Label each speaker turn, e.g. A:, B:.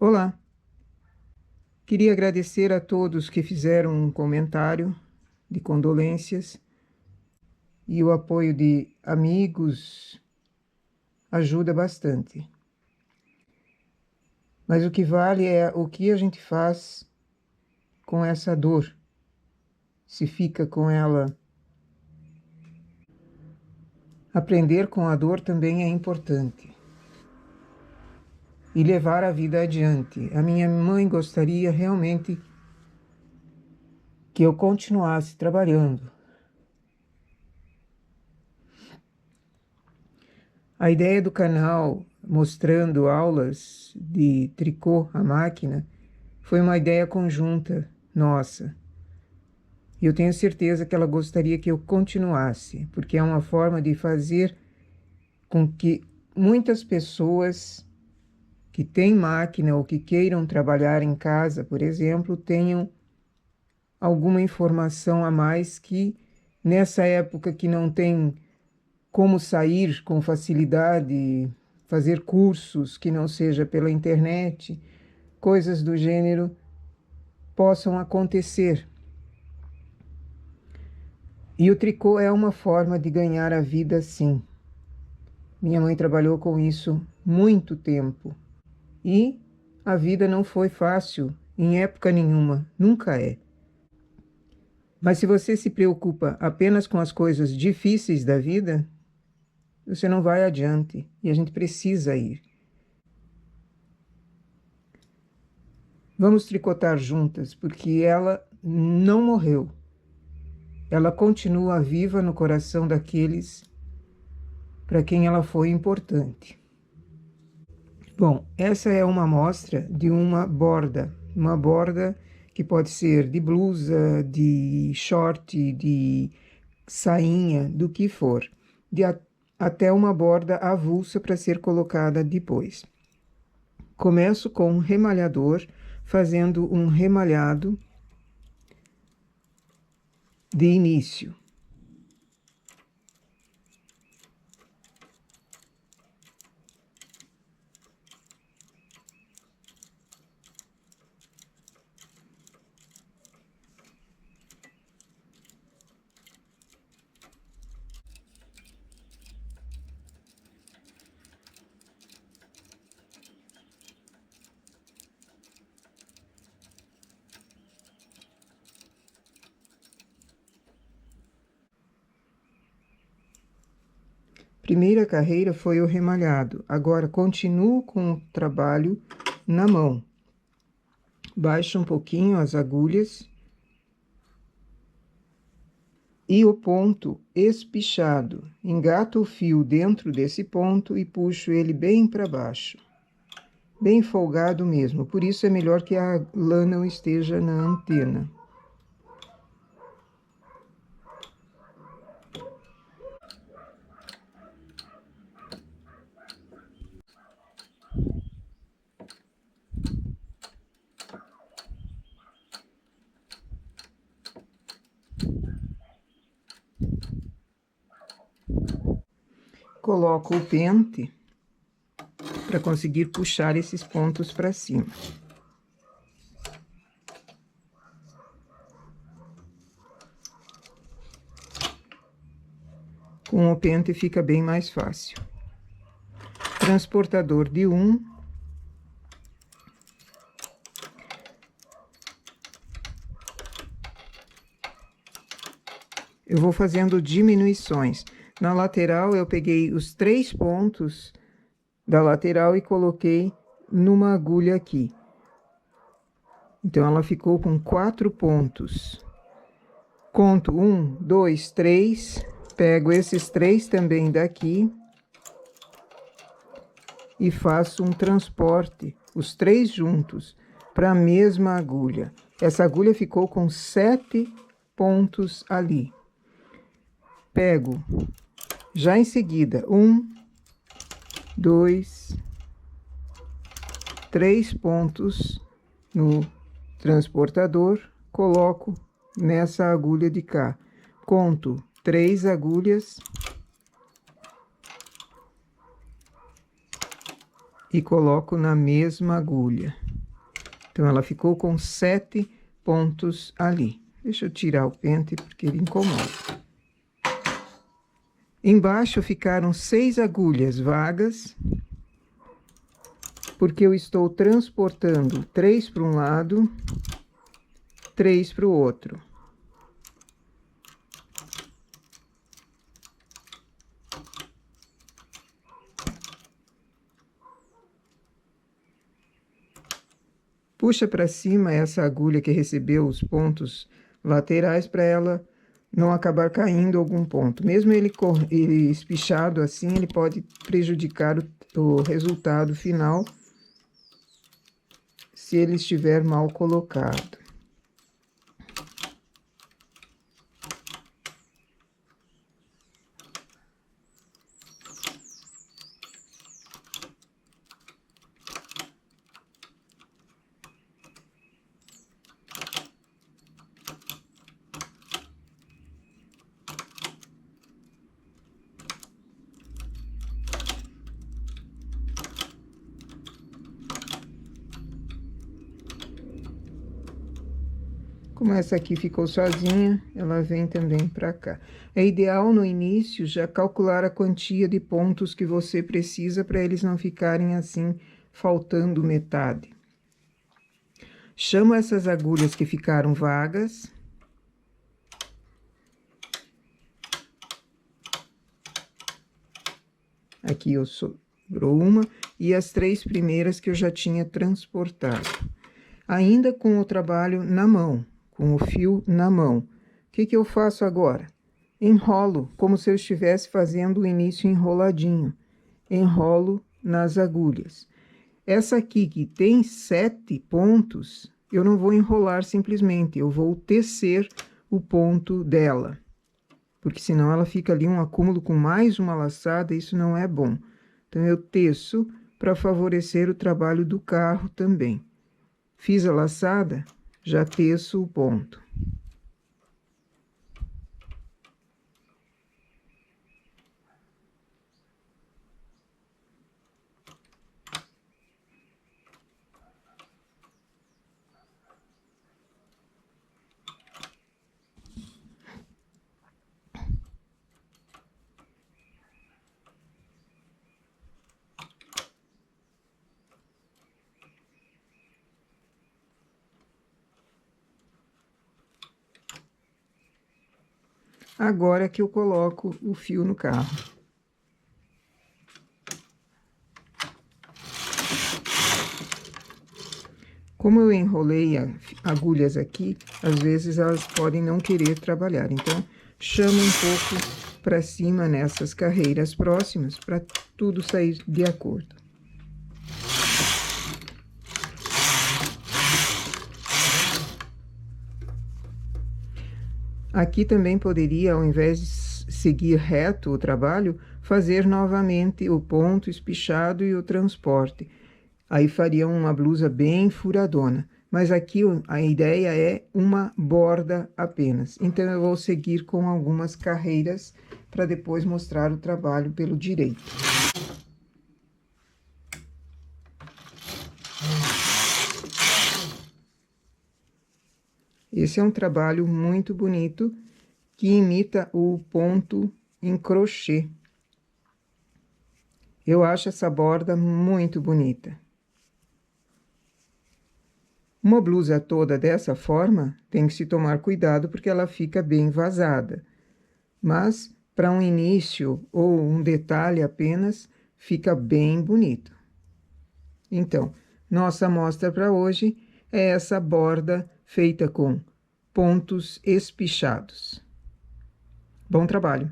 A: Olá, queria agradecer a todos que fizeram um comentário de condolências e o apoio de amigos ajuda bastante. Mas o que vale é o que a gente faz com essa dor, se fica com ela. Aprender com a dor também é importante. E levar a vida adiante. A minha mãe gostaria realmente que eu continuasse trabalhando. A ideia do canal mostrando aulas de tricô à máquina foi uma ideia conjunta nossa. E eu tenho certeza que ela gostaria que eu continuasse, porque é uma forma de fazer com que muitas pessoas que têm máquina ou que queiram trabalhar em casa, por exemplo, tenham alguma informação a mais que, nessa época que não tem como sair com facilidade, fazer cursos que não seja pela internet, coisas do gênero possam acontecer. E o tricô é uma forma de ganhar a vida, sim. Minha mãe trabalhou com isso muito tempo. E a vida não foi fácil em época nenhuma, nunca é. Mas se você se preocupa apenas com as coisas difíceis da vida, você não vai adiante e a gente precisa ir. Vamos tricotar juntas, porque ela não morreu. Ela continua viva no coração daqueles para quem ela foi importante. Bom, essa é uma amostra de uma borda que pode ser de blusa, de short, de sainha, do que for, até uma borda avulsa para ser colocada depois. Começo com um remalhador, fazendo um remalhado de início. Primeira carreira foi o remalhado. Agora continuo com o trabalho na mão. Baixo um pouquinho as agulhas e o ponto espichado. Engato o fio dentro desse ponto e puxo ele bem para baixo. Bem folgado mesmo. Por isso é melhor que a lã não esteja na antena. Coloco o pente para conseguir puxar esses pontos para cima. Com o pente fica bem mais fácil. Transportador de 1. Eu vou fazendo diminuições. Na lateral, eu peguei os 3 pontos da lateral e coloquei numa agulha aqui. Então, ela ficou com 4 pontos. Conto 1, 2, 3. Pego esses 3 também daqui. E faço um transporte, os 3 juntos, para a mesma agulha. Essa agulha ficou com 7 pontos ali. Pego, já em seguida, 1, 2, 3 pontos no transportador, coloco nessa agulha de cá. Conto 3 agulhas e coloco na mesma agulha. Então, ela ficou com 7 pontos ali. Deixa eu tirar o pente, porque ele incomoda. Embaixo ficaram 6 agulhas vagas, porque eu estou transportando 3 para um lado, 3 para o outro. Puxa para cima essa agulha que recebeu os pontos laterais para ela não acabar caindo algum ponto. Mesmo ele espichado assim, ele pode prejudicar o resultado final se ele estiver mal colocado. Como essa aqui ficou sozinha, ela vem também para cá. É ideal no início já calcular a quantia de pontos que você precisa para eles não ficarem assim, faltando metade. Chamo essas agulhas que ficaram vagas. Aqui sobrou uma, e as 3 primeiras que eu já tinha transportado. Ainda com o trabalho na mão, com o fio na mão. O que eu faço agora? Enrolo, como se eu estivesse fazendo o início enroladinho. Enrolo nas agulhas. Essa aqui, que tem 7 pontos, eu não vou enrolar simplesmente, eu vou tecer o ponto dela. Porque senão ela fica ali um acúmulo com mais uma laçada, isso não é bom. Então, eu teço para favorecer o trabalho do carro também. Fiz a laçada, já teço o ponto. Agora que eu coloco o fio no carro. Como eu enrolei agulhas aqui, às vezes elas podem não querer trabalhar. Então, chamo um pouco para cima nessas carreiras próximas, para tudo sair de acordo. Aqui também poderia, ao invés de seguir reto o trabalho, fazer novamente o ponto espichado e o transporte. Aí faria uma blusa bem furadona. Mas aqui a ideia é uma borda apenas. Então, eu vou seguir com algumas carreiras para depois mostrar o trabalho pelo direito. Esse é um trabalho muito bonito, que imita o ponto em crochê. Eu acho essa borda muito bonita. Uma blusa toda dessa forma, tem que se tomar cuidado, porque ela fica bem vazada. Mas, para um início ou um detalhe apenas, fica bem bonito. Então, nossa amostra para hoje é essa borda feita com pontos espichados. Bom trabalho!